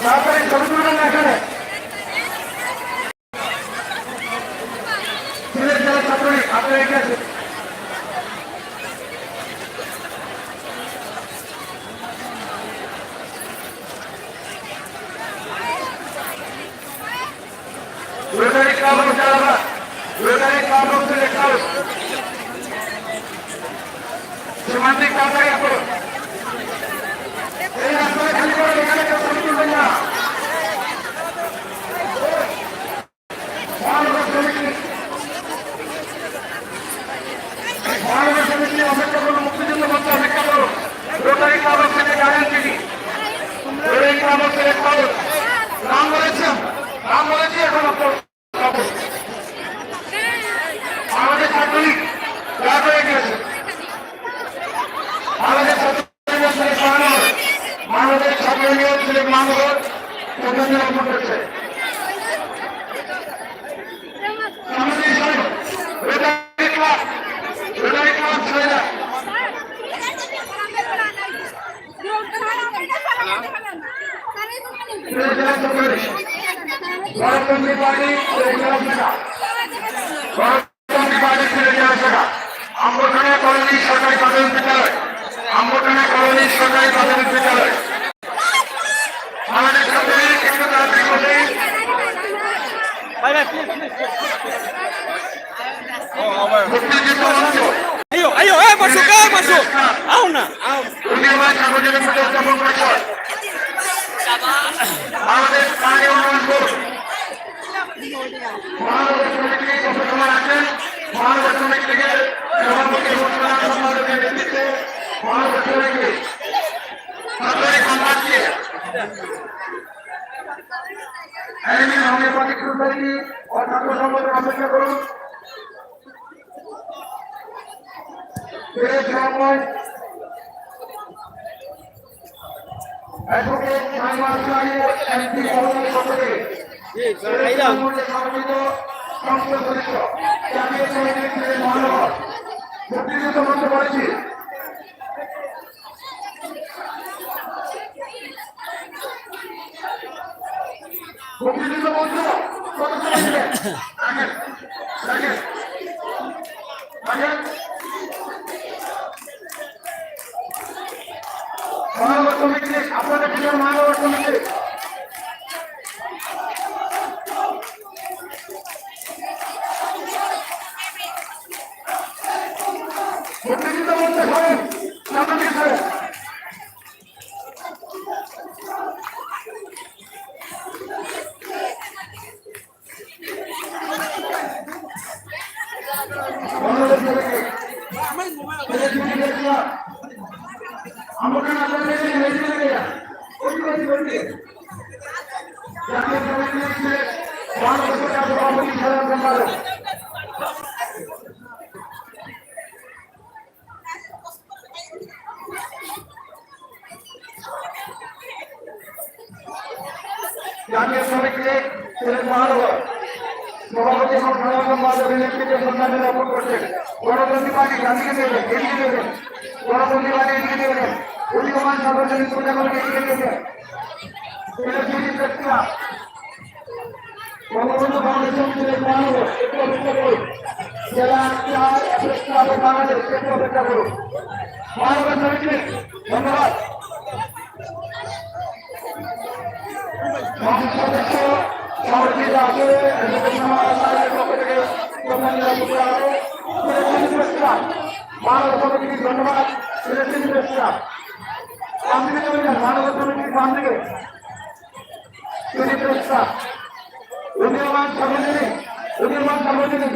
তাড়াতাড়ি ছবি তুলবেন না এখানে। সিলেট জেলা ছাত্রলীগ আপনার এগিয়ে আছে। Rotary club of Jalalabad, Rotary club of Sylhet house, Shimantik তাড়াতাড়ি করুন। এই রাস্তায় খালি করে এখানে কেউ ছবি তুলবেন না। মহানগর সমিতি অপেক্ষা করুন, মুক্তিযুদ্ধ মঞ্চে অপেক্ষা করুন। Rotary club of Sylhet garden city, rotary club of Sylhet house. নাম বলেছেন, নাম বলেছি এখন আমাদের ছাত্রলীগ রাগ হয়ে গিয়েছে। আমাদের ছাত্রলীগ আমাদের ছাত্রলীগ সিলেট মহানগর অর্পণ করছে। রোটারি ক্লাব ছেড়ে যায়। গণতন্ত্রী পার্টি ছেড়ে জেলা শাখা, আম্বরখানা কলোনি সরকারি প্রাথমিক বিদ্যালয়, আম্বরখানা কলোনি সরকারি প্রাথমিক বিদ্যালয়। আমাদের ছাত্রলীগ একটু তাড়াতাড়ি বসে মুক্তিযুদ্ধ মঞ্চ উদযাপন করছে। আমাদের স্থানীয় উন্নয়ন বোর্ড মহানগর সমিতি উপসময় আছেন। মহানগর সমিতি থেকে সভাপতি সম্পাদকের নেতৃত্বে মহানগর সমিতি ছাত্রলীগ সম্পাদকে হোমিওপ্যাথিক সোসাইটি ও ছাত্র সম্পাদক অপেক্ষা করুন। অ্যাডভোকেট সাইমা আশরাফি এমপি মহোদয়ের পক্ষ থেকে সমবেত সংসদ সদস্য জাতীয় সমিতির সিলেট মহানগর মুক্তিযুদ্ধ মঞ্চ করেছি। মুক্তিযুদ্ধ মঞ্চ মহানগর সমিতি আপনাদের প্রিয় মহানগর সমিতি মুক্তিযুদ্ধ মঞ্চে সরেন, সামনে সরেন। জাতীয় সমিতিতে সিলেট মহানগর সভাপতি এবং সাধারণ সম্পাদকের নেতৃত্বে শ্রদ্ধাঞ্জলি অর্পণ করছেন। গণতন্ত্রী পার্টি গান্ধীকে দেবেন, এগিয়ে দেবেন। গণতন্ত্রী পার্টি এগিয়ে দেবেন। উদীয়মান সার্বজনীন প্রজাগণকে এগিয়ে দেবেন। Sylhet city press club, Bangabandhu foundation Sylhet মহানগর একটু অপেক্ষা করুন। জেলা প্রেস ক্লাব অফ বাংলাদেশ একটু অপেক্ষা করুন। মহানগর সমিতি ধন্যবাদ। সদস্য সহযোগিত আছে পক্ষ থেকে মানব সমিতির ধন্যবাদ। মানব সমিতির ফান থেকে উদীয়মান সার্বজনীন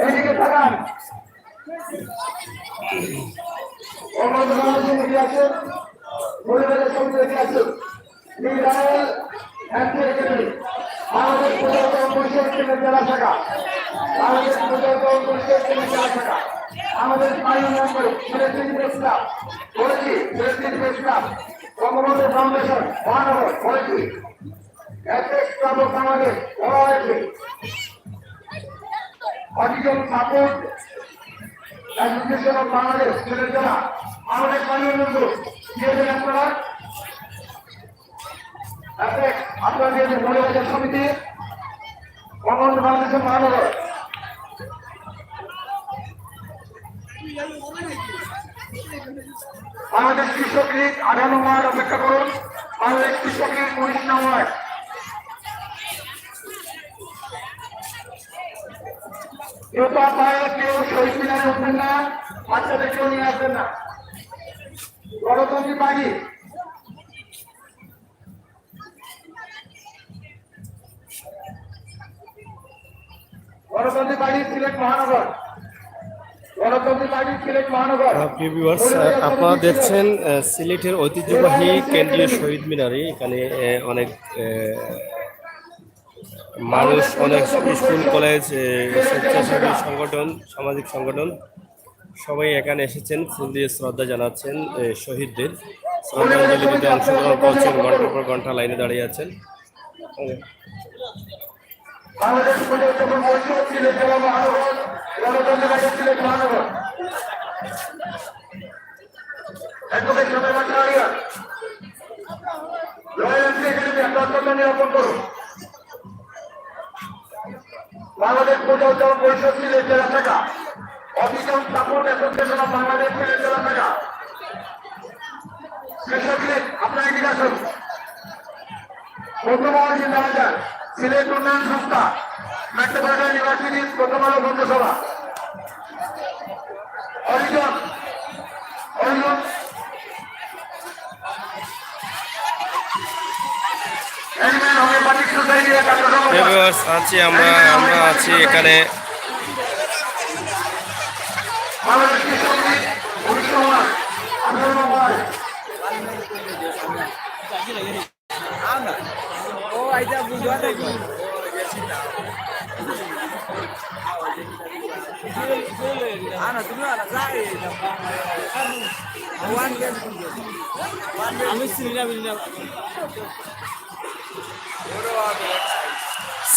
এইদিকে থাকান অন্যদিকে আছে পরিবারের সমিতি আছে আমাদের পরিষদ জেলা শাখা, আমাদের পরিষদ জেলা শাখা, আমাদের বঙ্গবন্ধু ফাউন্ডেশন মহানগর করেছি। আমাদের বলা হয়েছে autism support association of Bangladesh Sylhet জেলা আমাদের স্থানীয় বন্ধু দিয়েছেন আপনারা। আপনাদের মহিলা সমিতি বাংলাদেশের মহানগর বাংলাদেশ কৃষক লীগ 18 মার্চ অপেক্ষা করুন। বাংলাদেশ কৃষক লীগ 19 নম্বর কেউ তো আপনারা কেউ শহীদ মিনারে উঠবেন না, বাচ্চাদের কেউ নিয়ে আসবেন না। গণতন্ত্রী পার্টি গণতন্ত্রী পার্টি সিলেট মহানগর আপনারা দেখছেন সিলেটের ঐতিহ্যবাহী কেন্দ্রীয় শহীদ মিনারে। এখানে অনেক মানুষ, অনেক স্কুল কলেজ, স্বেচ্ছাসেবী সংগঠন, সামাজিক সংগঠন সবাই এখানে এসেছেন, ফুল দিয়ে শ্রদ্ধা জানাচ্ছেন শহীদদের। শ্রদ্ধাঞ্জলি দিতে অংশগ্রহণ করছেন, ঘন্টার পর ঘন্টা লাইনে দাঁড়িয়ে আছেন। বাংলাদেশ পরিবর্তন পরিষদ সিলেট জেলা মহানগর গণতন্ত্র পার্টি সিলেট মহানগর অ্যাডভোকেট সবাই বাচ্চারা রয়্যাল এনফিল্ড একাডেমি আপনার নিরাপদ করুন। বাংলাদেশ পরিবর্তন পরিষদ সিলেট জেলা শাখা officer support association of Bangladesh Sylhet জেলা শাখা কৃষক লীগ আপনার এগিয়ে আসুন। বন্ধুমহল জিন্দাবাদ। সিলেট উন্নয়ন সংস্থা মেট্রোপলিটন ইউনিভার্সিটি প্রথম আলো বন্ধুসভা অরিজন আছি আমরা আছি এখানে।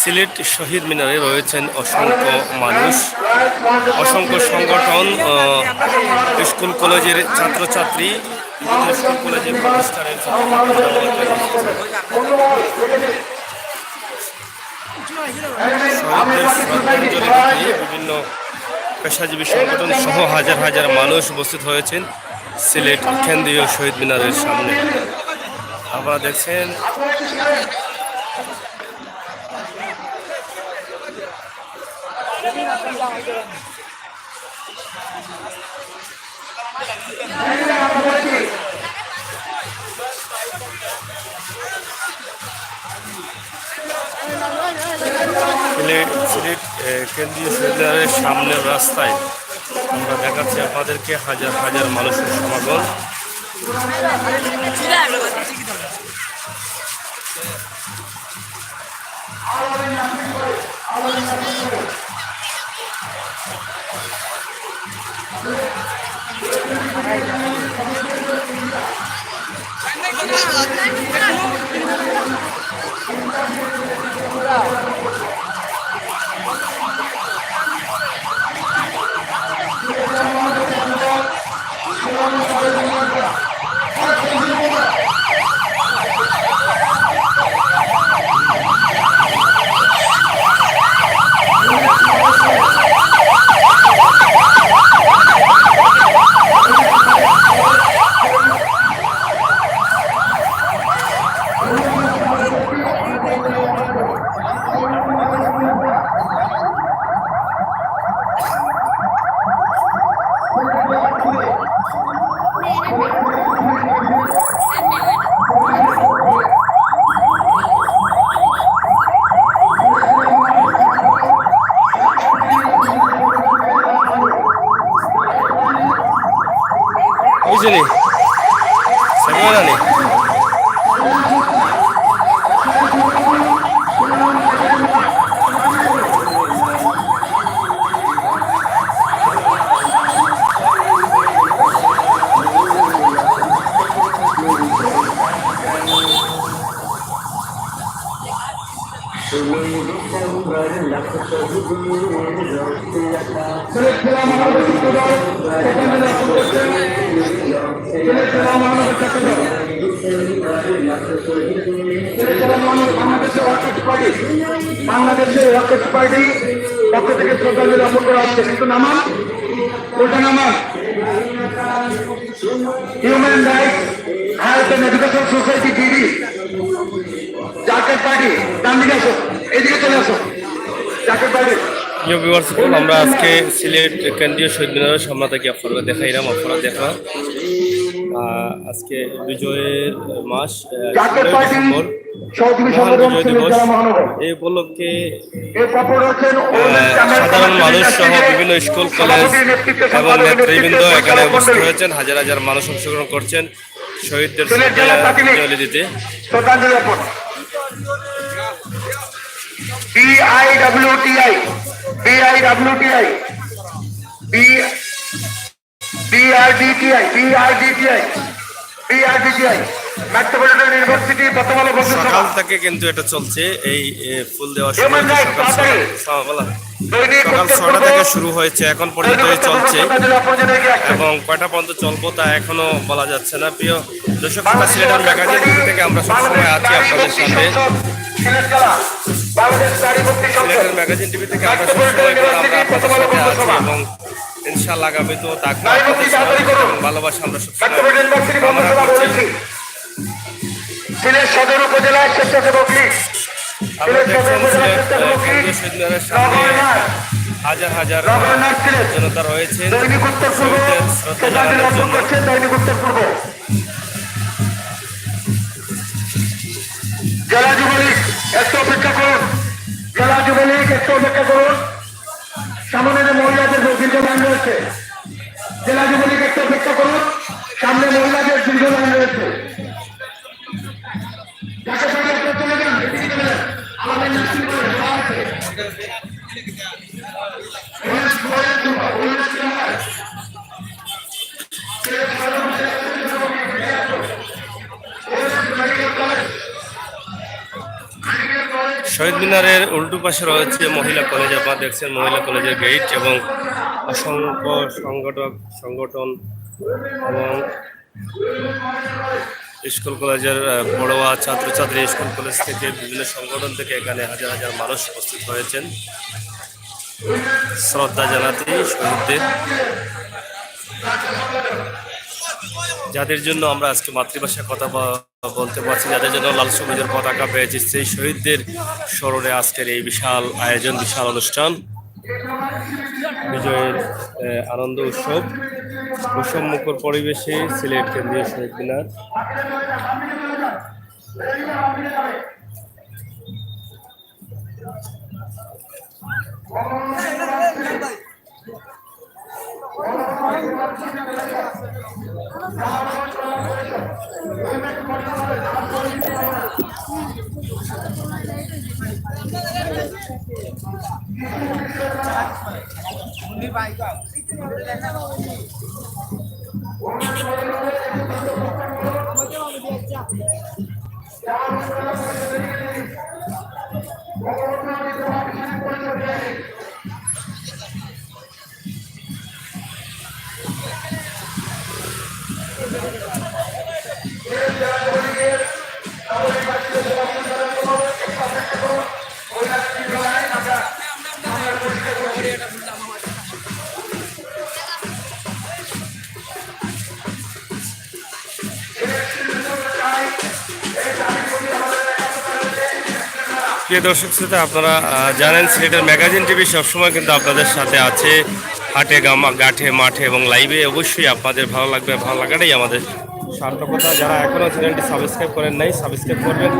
সিলেট শহীদ মিনারে রয়েছেন অসংখ্য মানুষ, অসংখ্য সংগঠন, স্কুল কলেজের ছাত্রছাত্রী, স্কুল কলেজের প্রতিষ্ঠানের শহীদদের শ্রদ্ধাঞ্জলি দিতে বিভিন্ন পেশাজীবী সংগঠন সহ হাজার হাজার মানুষ উপস্থিত হয়েছেন সিলেট কেন্দ্রীয় শহীদ মিনারের সামনে। আপনারা দেখছেন সিলেট কেন্দ্রীয় বিশ্ববিদ্যালয়ের সামনের রাস্তায় আমরা দেখাচ্ছি আপনাদেরকে হাজার হাজার মানুষের সমাগম। বুঝলি বাংলাদেশের রকেট পার্টি পক্ষ থেকে শ্রদ্ধাঞ্জলি অর্পণ করা হচ্ছে। কিন্তু নামান ওটা নামান human rights health and education society DD jacket party ডান দিকে আসো, এদিকে চলে আসো জাকেট পার্টি। প্রিয় ভিউয়ার্স, আমরা আজকে সিলেট কেন্দ্রীয় শহীদ মিনারের সামনে থেকে আপনারা দেখাইলাম। আপনারা দেখা আজকে বিজয়ের মাস 16 ডিসেম্বর মহান বিজয় দিবস। এই উপলক্ষে সাধারণ মানুষ সহ বিভিন্ন স্কুল কলেজ এবং নেতৃবৃন্দ এখানে উপস্থিত হয়েছেন। হাজার হাজার মানুষ অংশগ্রহণ করছেন শহীদদের শ্রদ্ধাঞ্জলি দিতে। BIWTI মেট্রোপলিটন ইউনিভার্সিটি প্রথম আলো সকাল থেকে কিন্তু এটা চলছে। এই ফুল দেওয়া সকাল 6টা থেকে শুরু হয়েছে, এখন পর্যন্ত চলছে এবং কয়টা পর্যন্ত চলবো তা এখনো বলা যাচ্ছে না। প্রিয় দর্শক, সিলেটের ম্যাগাজিন থেকে আমরা সবসময় আছি আপনাদের সাথে। সিলেটের ম্যাগাজিন টিভি থেকে আমরা সবসময় আপনাদের সাথে আছি এবং ইনশাআল্লাহ আগামী তো থাকবো আপনাদের সাথে এবং ভালোবাসা আমরা সবসময় কামনা করছি। সিলেট সদর উপজেলার স্বেচ্ছাসেবক লীগ আমরা দেখছেন কেন্দ্রীয় শহীদ মিনারের সামনে হাজার হাজার জনতা রয়েছেন শহীদদের শ্রদ্ধা জানানোর জন্য। জেলা যুবলীগ একটু অপেক্ষা করুন, জেলা যুবলীগ একটু অপেক্ষা করুন। সামনে যে মহিলাদের দীর্ঘ লাইন রয়েছে, জেলা যুবলীগ একটু অপেক্ষা করুন। সামনে মহিলাদের দীর্ঘ লাইন রয়েছে। আমাদের শহীদ মিনারের উল্টো পাশে রয়েছে মহিলা কলেজ। আপনারা দেখছেন মহিলা কলেজের গেট এবং অসংখ্য সংগঠন এবং স্কুল কলেজের পড়ুয়া ছাত্রছাত্রী, স্কুল কলেজ থেকে বিভিন্ন সংগঠন থেকে এখানে হাজার হাজার মানুষ উপস্থিত হয়েছেন শ্রদ্ধা জানাতে শহীদদের, যাদের জন্য আমরা আজকে মাতৃভাষায় কথা বলতে পারছি, যাদের জন্য লাল সবুজের পতাকা পেয়েছি, সেই শহীদদের স্মরণে আজকের এই বিশাল আয়োজন, বিশাল অনুষ্ঠান, বিজয়ের আনন্দ উৎসব, উৎসবমুখর পরিবেশে সিলেট কেন্দ্রীয় শহীদ মিনার। প্রিয় দর্শক শ্রোতা, আপনারা জানেন সিলেটের ম্যাগাজিন টিভি সবসময় কিন্তু আপনাদের সাথে আছে, হাটে ঘাটে মাঠে এবং লাইভে। অবশ্যই আপনাদের ভালো লাগবে, ভালো লাগাটাই আমাদের সার্থকতা। যারা এখনও চ্যানেলটি সাবস্ক্রাইব করেন নাই, সাবস্ক্রাইব করবেন।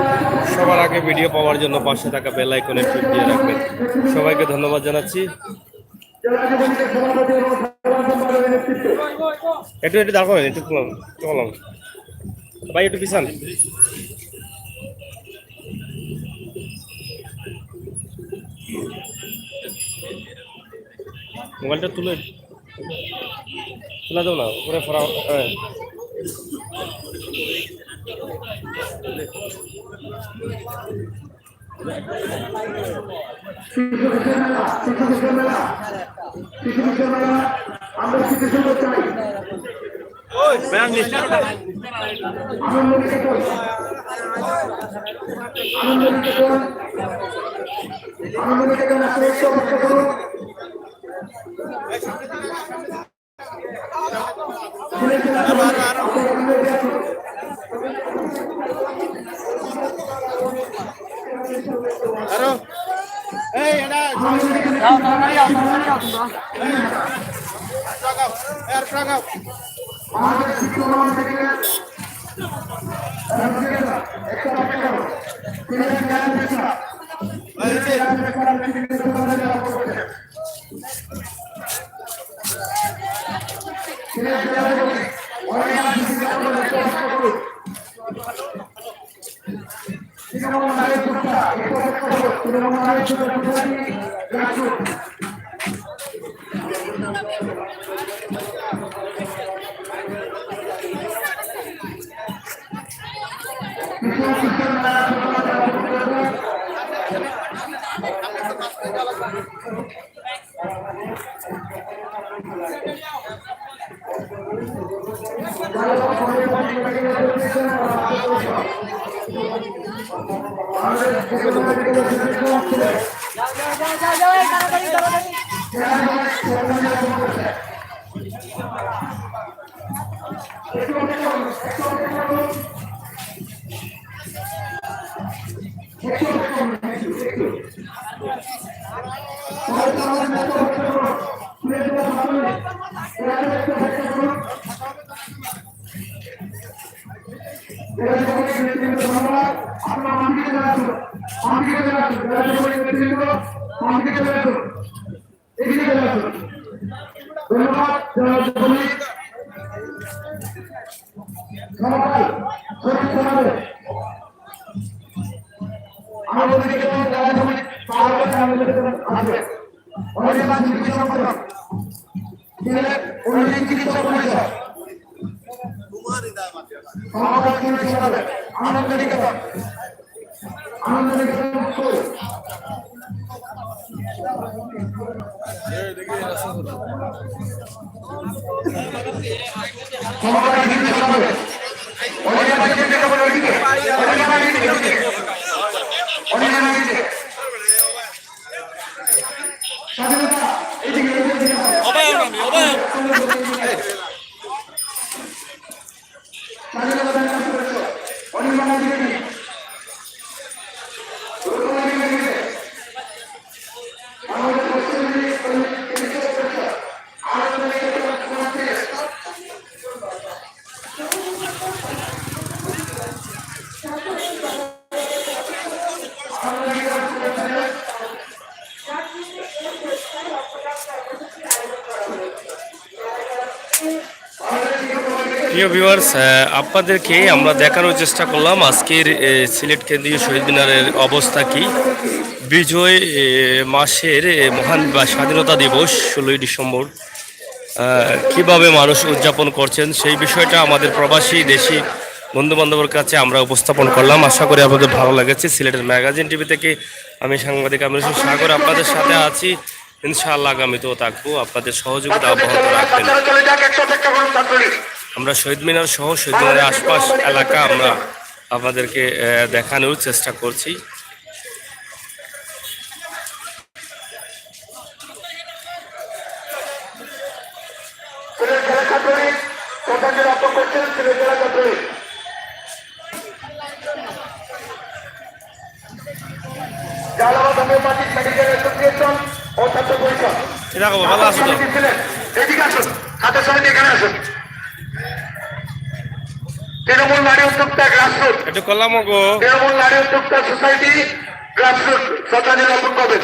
সবার আগে ভিডিও পাওয়ার জন্য পাশে থাকা বেল আইকনে ক্লিক দিয়ে রাখবেন। সবাইকে ধন্যবাদ জানাচ্ছি। একটু দাঁড় করেন, একটু ভাই, একটু পিছান। মোবাইলটা তোলা দাও না, উপরে ফরা। আমরা আনন্দ নিকেতন আনন্দ নিকেতন আনন্দ নিকেতন আসলে একটু অপেক্ষা করুন। আমাদের শিক্ষক থেকে একটা অপেক্ষা করুন। প্রিয় ভিউয়ার্স, আপনাদেরকে আমরা দেখানোর চেষ্টা করলাম আজকের সিলেট কেন্দ্রীয় শহীদ মিনারের অবস্থা কি। বিজয় মাসের মহান স্বাধীনতা দিবস 16ই ডিসেম্বর কিভাবে মানুষ উদযাপন করছেন সেই বিষয়টা আমাদের প্রবাসী দেশি বন্ধুবান্ধবের কাছে আমরা উপস্থাপন করলাম। আশা করি আপনাদের ভালো লেগেছে। সিলেটের ম্যাগাজিন টিভি থেকে আমি সাংবাদিক আমির হোসেন সাগর আপনাদের সাথে আছি। ইনশাআল্লাহ আগামীতেও থাকবো। আপনাদের সহযোগিতা অব্যাহত রাখবেন। আমরা শহীদ মিনার সহ শহীদ মিনারের আশপাশ এলাকা আমরা আপনাদেরকে দেখানোর চেষ্টা করছি। ভালো আছো তো? তৃণমূল নারী উদ্যোক্তা গ্রাসরুট একটু করলাম গো। তৃণমূল নারী উদ্যোক্তা সোসাইটি গ্রাসরুট শ্রদ্ধাঞ্জলি অর্পণ করবেন।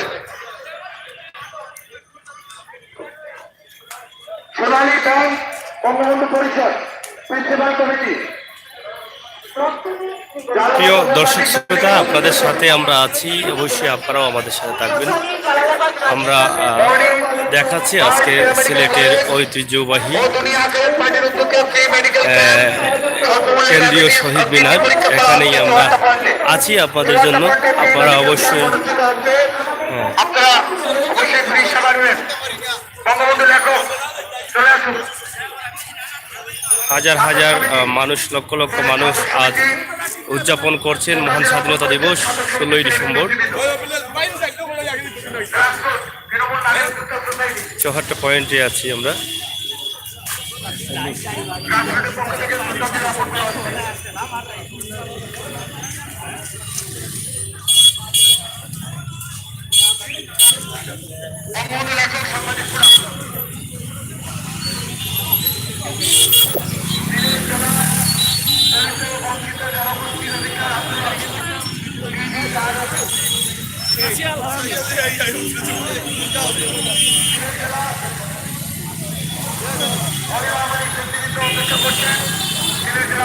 সোনালী ব্যাংক বঙ্গবন্ধু পরিষদ প্রিন্সিপাল কমিটি। প্রিয় দর্শক শ্রোতা, আপনাদের সাথে আমরা আছি, অবশ্যই আপনারাও আমাদের সাথে থাকবেন। আমরা দেখাচ্ছি আজকে সিলেটের ঐতিহ্যবাহী কেন্দ্রীয় শহীদ মিনার। এখানেই আমরা আছি আপনাদের জন্য। আপনারা অবশ্যই বঙ্গবন্ধু লেখক চলে আসুন। হাজার হাজার মানুষ, লক্ষ লক্ষ মানুষ আজ উদযাপন করছেন মহান স্বাধীনতা দিবস 16ই ডিসেম্বর। চৌহাট্টা পয়েন্টে আছি আমরা।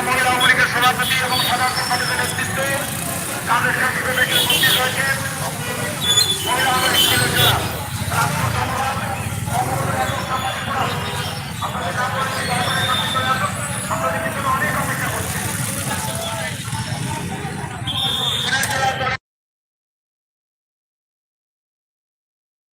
মহিলা আওয়ামী লীগের সভাপতি এবং সাধারণ সম্পাদকের নেতৃত্বে